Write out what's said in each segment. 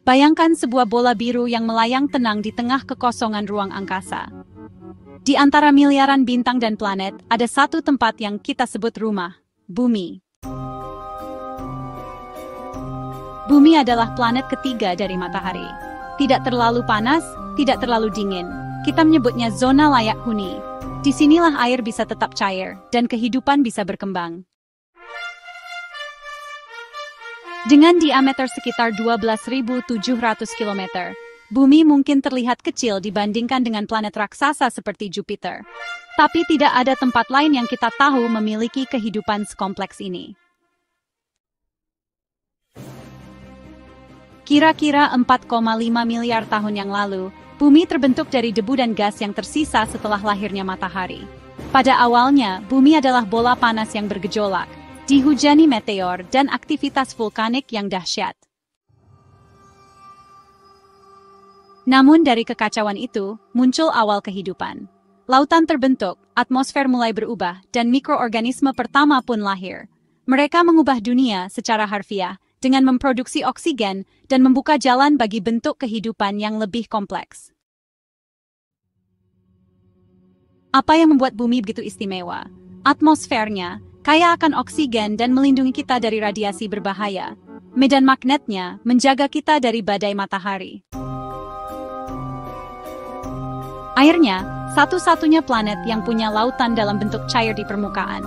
Bayangkan sebuah bola biru yang melayang tenang di tengah kekosongan ruang angkasa. Di antara miliaran bintang dan planet, ada satu tempat yang kita sebut rumah, Bumi. Bumi adalah planet ketiga dari Matahari. Tidak terlalu panas, tidak terlalu dingin. Kita menyebutnya zona layak huni. Disinilah air bisa tetap cair, dan kehidupan bisa berkembang. Dengan diameter sekitar 12.700 km, Bumi mungkin terlihat kecil dibandingkan dengan planet raksasa seperti Jupiter. Tapi tidak ada tempat lain yang kita tahu memiliki kehidupan sekompleks ini. Kira-kira 4,5 miliar tahun yang lalu, Bumi terbentuk dari debu dan gas yang tersisa setelah lahirnya matahari. Pada awalnya, Bumi adalah bola panas yang bergejolak, dihujani meteor dan aktivitas vulkanik yang dahsyat. Namun dari kekacauan itu, muncul awal kehidupan. Lautan terbentuk, atmosfer mulai berubah, dan mikroorganisme pertama pun lahir. Mereka mengubah dunia secara harfiah dengan memproduksi oksigen dan membuka jalan bagi bentuk kehidupan yang lebih kompleks. Apa yang membuat Bumi begitu istimewa? Atmosfernya kaya akan oksigen dan melindungi kita dari radiasi berbahaya. Medan magnetnya menjaga kita dari badai matahari. Airnya, satu-satunya planet yang punya lautan dalam bentuk cair di permukaan.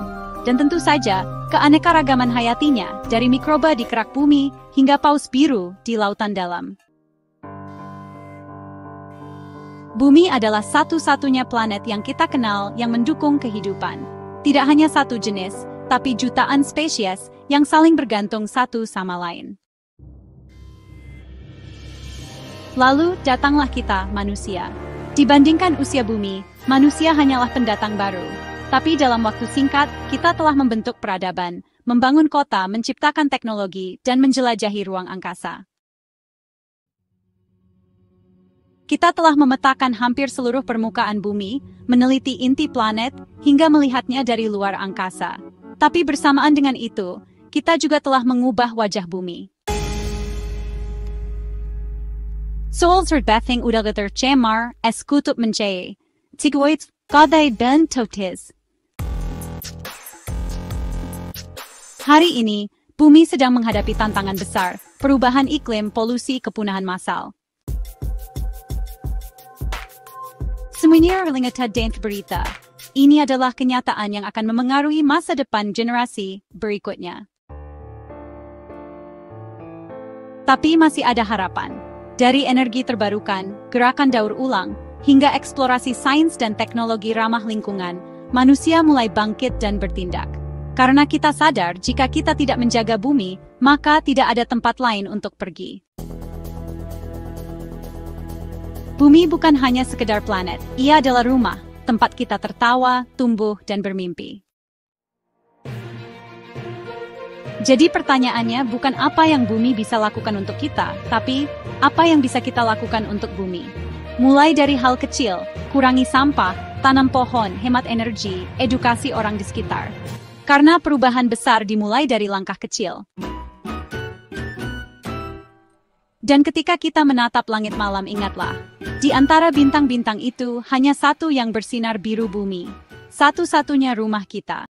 Dan tentu saja, keanekaragaman hayatinya, dari mikroba di kerak bumi hingga paus biru di lautan dalam. Bumi adalah satu-satunya planet yang kita kenal yang mendukung kehidupan. Tidak hanya satu jenis, tapi jutaan spesies yang saling bergantung satu sama lain. Lalu datanglah kita, manusia. Dibandingkan usia Bumi, manusia hanyalah pendatang baru. Tapi dalam waktu singkat, kita telah membentuk peradaban, membangun kota, menciptakan teknologi, dan menjelajahi ruang angkasa. Kita telah memetakan hampir seluruh permukaan Bumi, meneliti inti planet, hingga melihatnya dari luar angkasa. Tapi bersamaan dengan itu, kita juga telah mengubah wajah Bumi. Soal terbething udah tercemar, es kutub mencai. Tigwoit, kadai dan totis. Hari ini, Bumi sedang menghadapi tantangan besar, perubahan iklim, polusi, kepunahan massal. Semuanya lingata dan berita. Ini adalah kenyataan yang akan memengaruhi masa depan generasi berikutnya. Tapi masih ada harapan. Dari energi terbarukan, gerakan daur ulang, hingga eksplorasi sains dan teknologi ramah lingkungan, manusia mulai bangkit dan bertindak. Karena kita sadar jika kita tidak menjaga bumi, maka tidak ada tempat lain untuk pergi. Bumi bukan hanya sekedar planet, ia adalah rumah, tempat kita tertawa, tumbuh, dan bermimpi. Jadi pertanyaannya bukan apa yang bumi bisa lakukan untuk kita, tapi apa yang bisa kita lakukan untuk bumi. Mulai dari hal kecil, kurangi sampah, tanam pohon, hemat energi, edukasi orang di sekitar. Karena perubahan besar dimulai dari langkah kecil. Dan ketika kita menatap langit malam, ingatlah, di antara bintang-bintang itu hanya satu yang bersinar biru bumi, satu-satunya rumah kita.